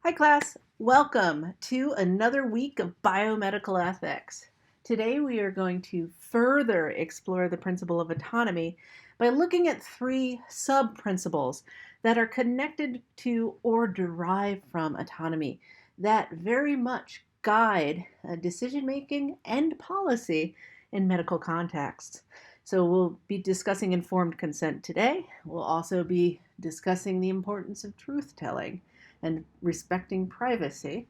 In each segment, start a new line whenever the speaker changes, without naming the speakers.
Hi class, welcome to another week of biomedical ethics. Today we are going to further explore the principle of autonomy by looking at three sub-principles that are connected to or derived from autonomy that very much guide decision making and policy in medical contexts. So we'll be discussing informed consent today. We'll also be discussing the importance of truth telling and respecting privacy.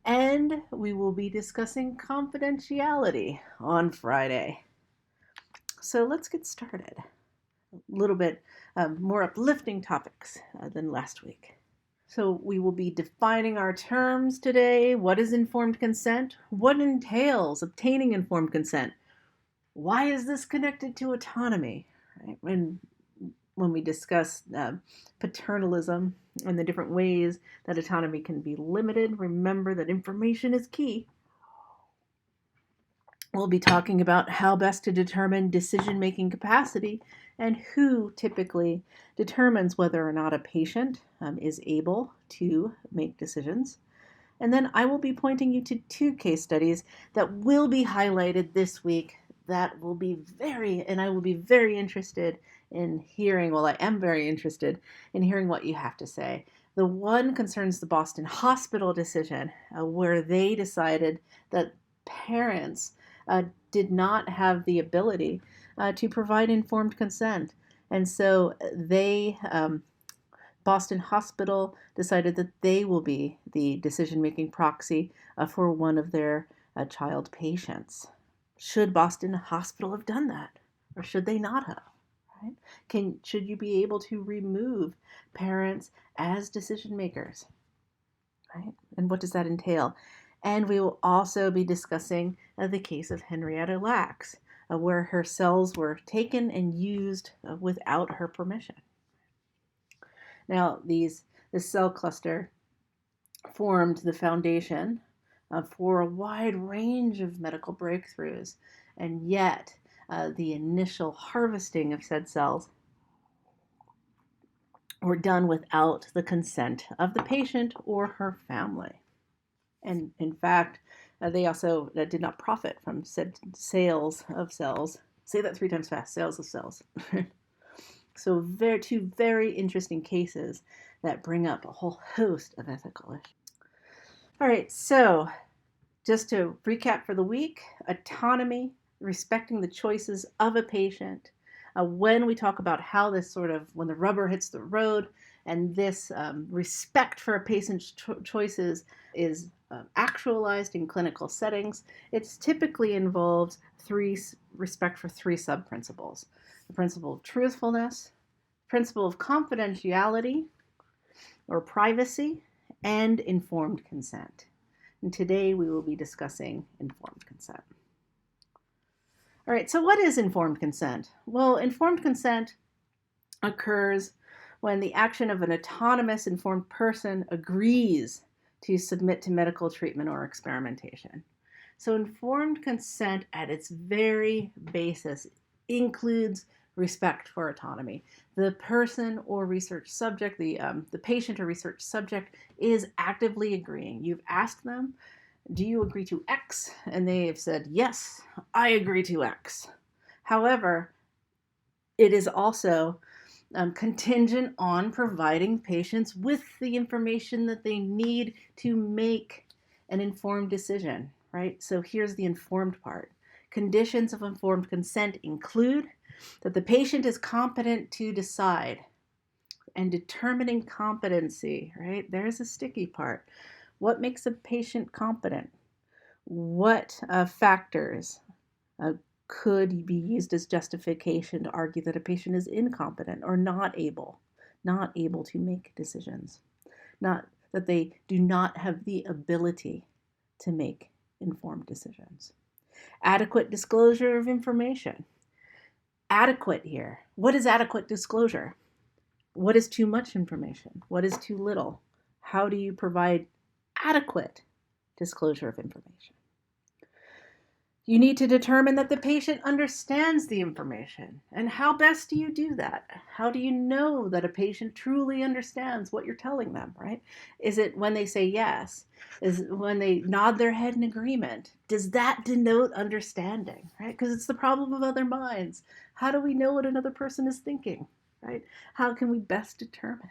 And we will be discussing confidentiality on Friday. So let's get started. A little bit more uplifting topics than last week. So we will be defining our terms today. What is informed consent? What entails obtaining informed consent? Why is this connected to autonomy? Right? When we discuss paternalism and the different ways that autonomy can be limited, remember that information is key. We'll be talking about how best to determine decision-making capacity and who typically determines whether or not a patient is able to make decisions. And then I will be pointing you to two case studies that will be highlighted this week that will be I will be very interested in hearing, well, I am very interested in hearing what you have to say. The one concerns the Boston Hospital decision, where they decided that parents did not have the ability to provide informed consent. And so Boston Hospital decided that they will be the decision-making proxy for one of their child patients. Should Boston Hospital have done that, or should they not have? Right? Should you be able to remove parents as decision makers? Right? And what does that entail? And we will also be discussing the case of Henrietta Lacks, where her cells were taken and used without her permission. Now, this cell cluster formed the foundation for a wide range of medical breakthroughs, and yet the initial harvesting of said cells were done without the consent of the patient or her family. And in fact, they also did not profit from said sales of cells. Say that 3 times fast, sales of cells. So two very interesting cases that bring up a whole host of ethical issues. All right, so just to recap for the week, autonomy, respecting the choices of a patient. When we talk about how this when the rubber hits the road and this respect for a patient's choices is actualized in clinical settings, it's typically involved respect for three sub-principles. The principle of truthfulness, principle of confidentiality or privacy, and informed consent. And today we will be discussing informed consent. All right, so what is informed consent? Well, informed consent occurs when the action of an autonomous informed person agrees to submit to medical treatment or experimentation. So informed consent at its very basis includes respect for autonomy. The person or research subject, the patient or research subject is actively agreeing. You've asked them, do you agree to X? And they have said, yes, I agree to X. However, it is also contingent on providing patients with the information that they need to make an informed decision, right? So here's the informed part. Conditions of informed consent include that the patient is competent to decide, and determining competency, right? There's a sticky part. What makes a patient competent? What factors could be used as justification to argue that a patient is incompetent or not able to make decisions? Not that they do not have the ability to make informed decisions. Adequate disclosure of information. Adequate here. What is adequate disclosure? What is too much information? What is too little? How do you provide adequate disclosure of information? You need to determine that the patient understands the information. And how best do you do that? How do you know that a patient truly understands what you're telling them, right? Is it when they say yes? Is it when they nod their head in agreement? Does that denote understanding, right? Because it's the problem of other minds. How do we know what another person is thinking, right? How can we best determine?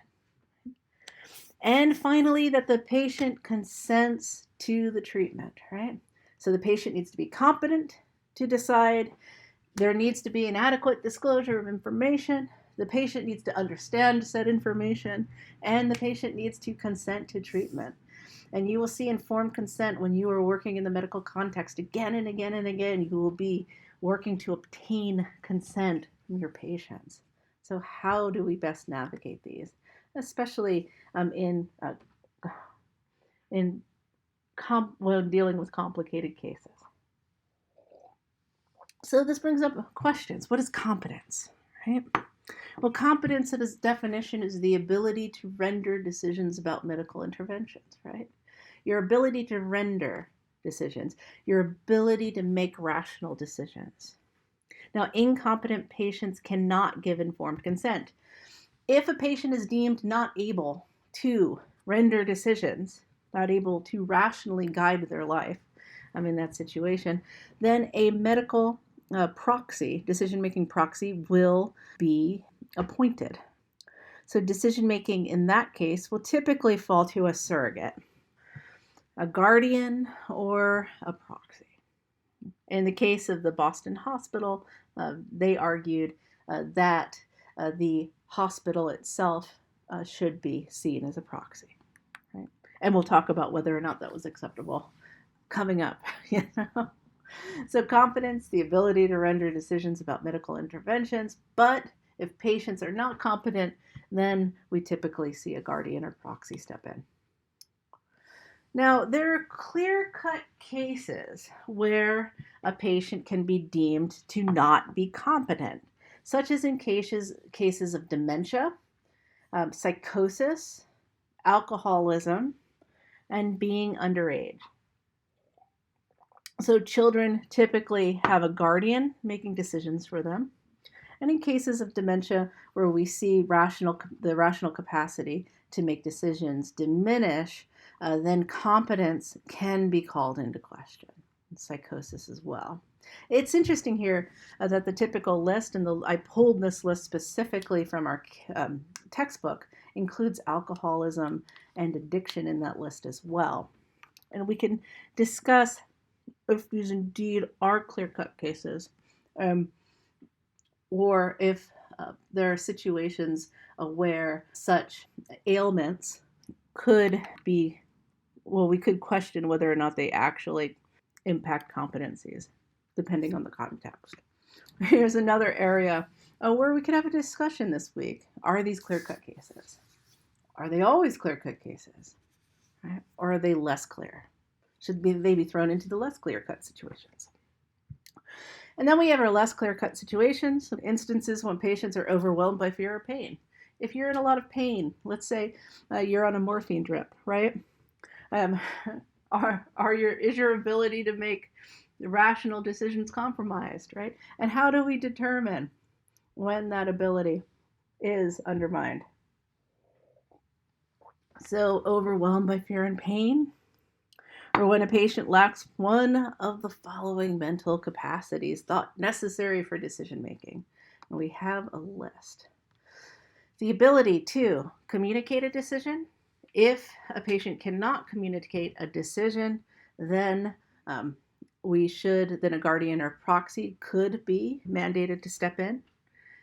And finally, that the patient consents to the treatment, right? So the patient needs to be competent to decide. There needs to be an adequate disclosure of information. The patient needs to understand said information, and the patient needs to consent to treatment. And you will see informed consent when you are working in the medical context again and again and again. You will be working to obtain consent from your patients. So how do we best navigate these, especially in when dealing with complicated cases? So this brings up questions. What is competence, right? Well, competence at its definition is the ability to render decisions about medical interventions, right? Your ability to render decisions, your ability to make rational decisions. Now, incompetent patients cannot give informed consent. If a patient is deemed not able to render decisions, not able to rationally guide their life in that situation, then a medical proxy, decision-making proxy, will be appointed. So decision-making in that case will typically fall to a surrogate, a guardian, or a proxy. In the case of the Boston Hospital, they argued that the hospital itself should be seen as a proxy. Right? And we'll talk about whether or not that was acceptable coming up. So competence, the ability to render decisions about medical interventions, but if patients are not competent, then we typically see a guardian or proxy step in. Now, there are clear-cut cases where a patient can be deemed to not be competent, such as in cases of dementia, psychosis, alcoholism, and being underage. So children typically have a guardian making decisions for them. And in cases of dementia where we see the rational capacity to make decisions diminish, then competence can be called into question. Psychosis as well. It's interesting here that the typical list, and I pulled this list specifically from our textbook, includes alcoholism and addiction in that list as well. And we can discuss if these indeed are clear-cut cases, or if there are situations where such ailments could be, well, we could question whether or not they actually impact competencies, depending on the context. Here's another area where we could have a discussion this week. Are these clear-cut cases? Are they always clear-cut cases? Right? Or are they less clear? Should they be thrown into the less clear-cut situations? And then we have our less clear-cut situations, instances when patients are overwhelmed by fear or pain. If you're in a lot of pain, let's say you're on a morphine drip, right? Is your ability to make rational decisions compromised, right? And how do we determine when that ability is undermined? So overwhelmed by fear and pain, or when a patient lacks one of the following mental capacities thought necessary for decision making. And we have a list. The ability to communicate a decision. If a patient cannot communicate a decision, then then a guardian or proxy could be mandated to step in.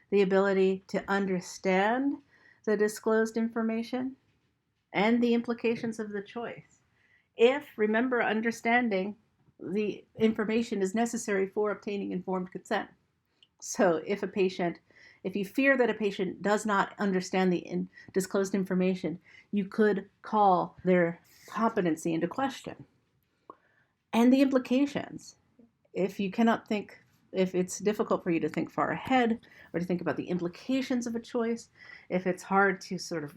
The ability to understand the disclosed information and the implications of the choice. Remember, understanding the information is necessary for obtaining informed consent. So if you fear that a patient does not understand the disclosed information, you could call their competency into question. And the implications. If you cannot think if it's difficult for you to think far ahead or to think about the implications of a choice, if it's hard to sort of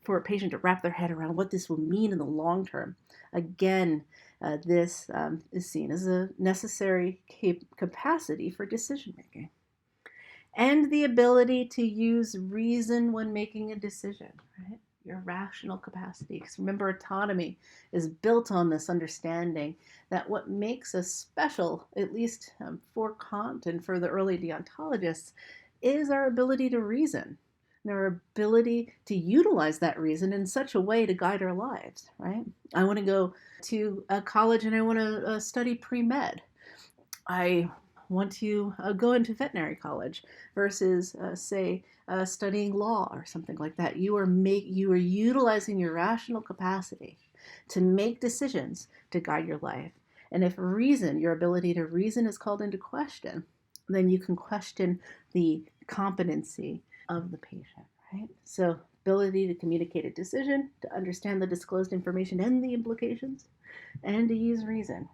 for a patient to wrap their head around what this will mean in the long term, again, this is seen as a necessary capacity for decision making. And the ability to use reason when making a decision, right? Your rational capacity. Because remember, autonomy is built on this understanding that what makes us special, at least for Kant and for the early deontologists, is our ability to reason and our ability to utilize that reason in such a way to guide our lives, right? I want to go to a college and I want to study pre-med. I want to go into veterinary college versus, say, studying law or something like that. You are utilizing your rational capacity to make decisions to guide your life. And if reason, your ability to reason, is called into question, then you can question the competency of the patient, right? So, ability to communicate a decision, to understand the disclosed information and the implications, and to use reason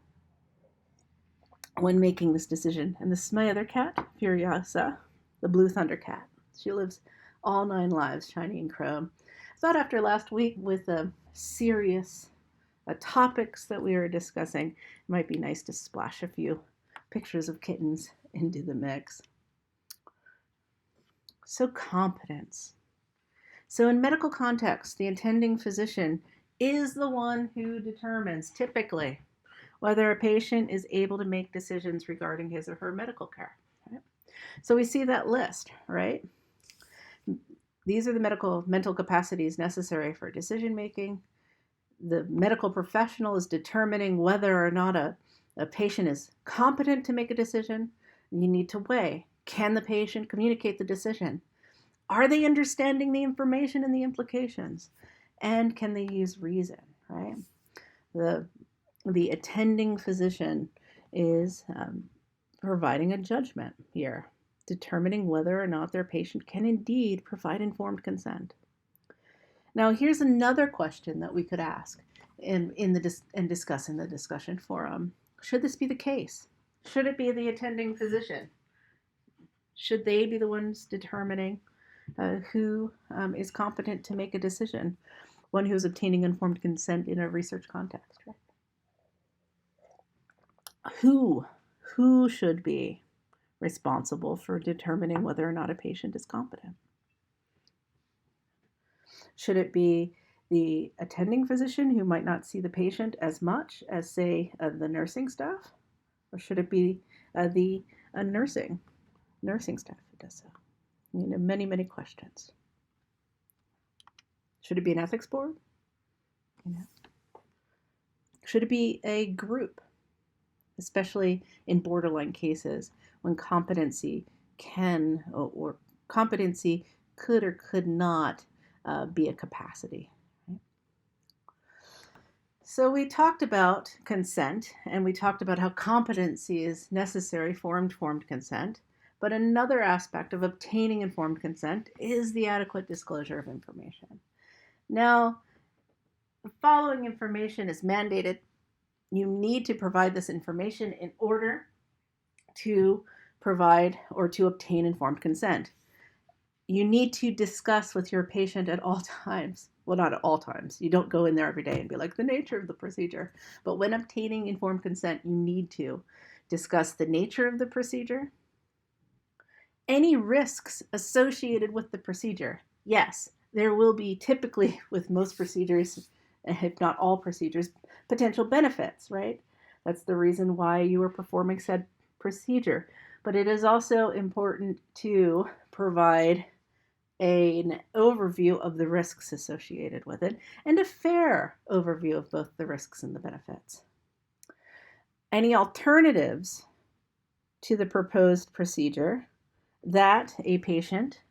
when making this decision. And this is my other cat, Furiosa, the blue thunder cat. She lives all 9 lives, shiny and chrome. I thought after last week with the serious topics that we were discussing, it might be nice to splash a few pictures of kittens into the mix. So competence. So in medical context, the attending physician is the one who determines, typically, whether a patient is able to make decisions regarding his or her medical care. Right? So we see that list, right? These are the mental capacities necessary for decision making. The medical professional is determining whether or not a patient is competent to make a decision. You need to weigh, can the patient communicate the decision? Are they understanding the information and the implications? And can they use reason, right? The attending physician is providing a judgment here, determining whether or not their patient can indeed provide informed consent. Now, here's another question that we could ask and discuss in the discussion forum. Should this be the case? Should it be the attending physician? Should they be the ones determining who is competent to make a decision? One who's obtaining informed consent in a research context, right? Who should be responsible for determining whether or not a patient is competent? Should it be the attending physician who might not see the patient as much as, say, the nursing staff? Or should it be the nursing staff who does so? Many, many questions. Should it be an ethics board? Should it be a group? Especially in borderline cases when competency or competency could or could not be a capacity. Right? So we talked about consent, and we talked about how competency is necessary for informed consent. But another aspect of obtaining informed consent is the adequate disclosure of information. Now, the following information is mandated. You need to provide this information in order to provide or to obtain informed consent. You need to discuss with your patient at all times. Well, not at all times. You don't go in there every day and be like, the nature of the procedure. But when obtaining informed consent, you need to discuss the nature of the procedure, any risks associated with the procedure. Yes, there will be, typically with most procedures, if not all procedures, potential benefits, right? That's the reason why you are performing said procedure. But it is also important to provide an overview of the risks associated with it and a fair overview of both the risks and the benefits. Any alternatives to the proposed procedure that a patient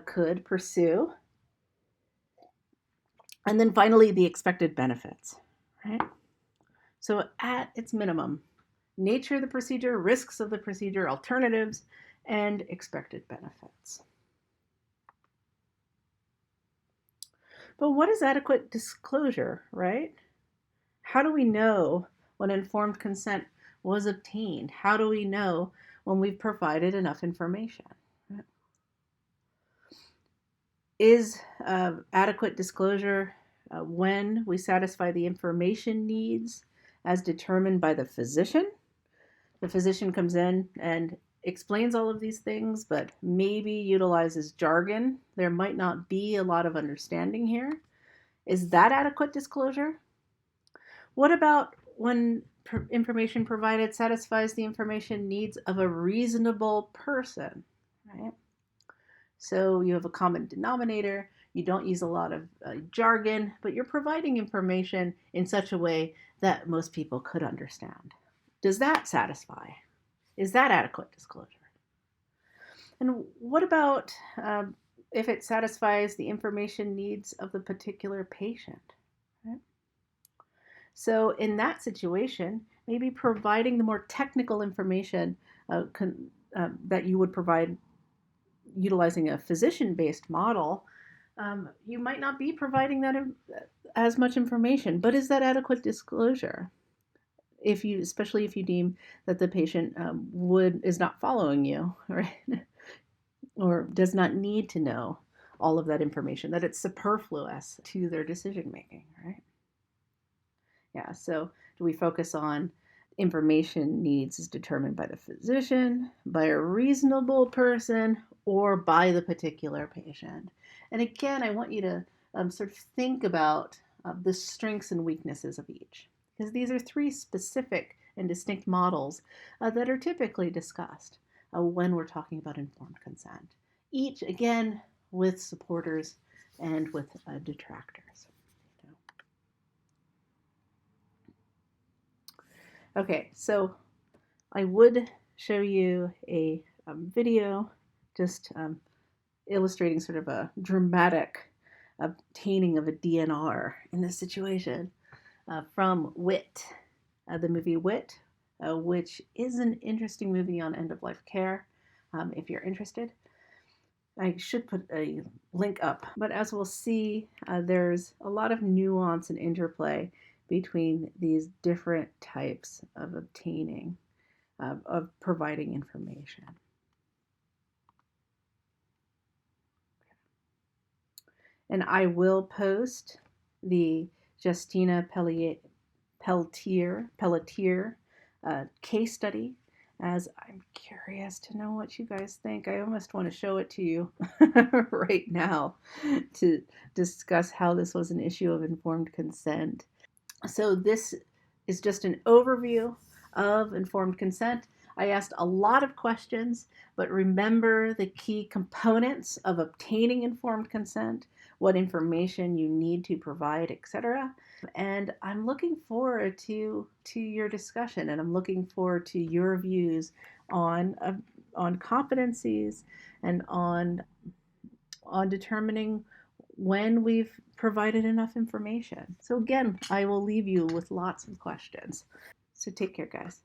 could pursue. And then finally, the expected benefits, right? So at its minimum, nature of the procedure, risks of the procedure, alternatives, and expected benefits. But what is adequate disclosure, right? How do we know when informed consent was obtained? How do we know when we've provided enough information? Is adequate disclosure when we satisfy the information needs as determined by the physician? The physician comes in and explains all of these things, but maybe utilizes jargon. There might not be a lot of understanding here. Is that adequate disclosure? What about when information provided satisfies the information needs of a reasonable person, right? So you have a common denominator, you don't use a lot of jargon, but you're providing information in such a way that most people could understand. Does that satisfy? Is that adequate disclosure? And what about if it satisfies the information needs of the particular patient? Right? So in that situation, maybe providing the more technical information that you would provide utilizing a physician-based model, you might not be providing that as much information. But is that adequate disclosure? If you, especially if you deem that the patient is not following you, right, or does not need to know all of that information, that it's superfluous to their decision making, right? Yeah. So do we focus on information needs is determined by the physician, by a reasonable person, or by the particular patient? And again, I want you to sort of think about the strengths and weaknesses of each, because these are three specific and distinct models that are typically discussed when we're talking about informed consent. Each, again, with supporters and with detractors. Okay, so I would show you a video just illustrating sort of a dramatic obtaining of a DNR in this situation from Wit, the movie Wit, which is an interesting movie on end of life care. If you're interested, I should put a link up. But as we'll see, there's a lot of nuance and interplay between these different types of obtaining, of providing information. And I will post the Justina Pelletier case study, as I'm curious to know what you guys think. I almost want to show it to you right now to discuss how this was an issue of informed consent. So this is just an overview of informed consent. I asked a lot of questions, but remember the key components of obtaining informed consent, what information you need to provide, etc. And I'm looking forward to your discussion, and I'm looking forward to your views on competencies and on determining when we've provided enough information. So again, I will leave you with lots of questions. So take care, guys.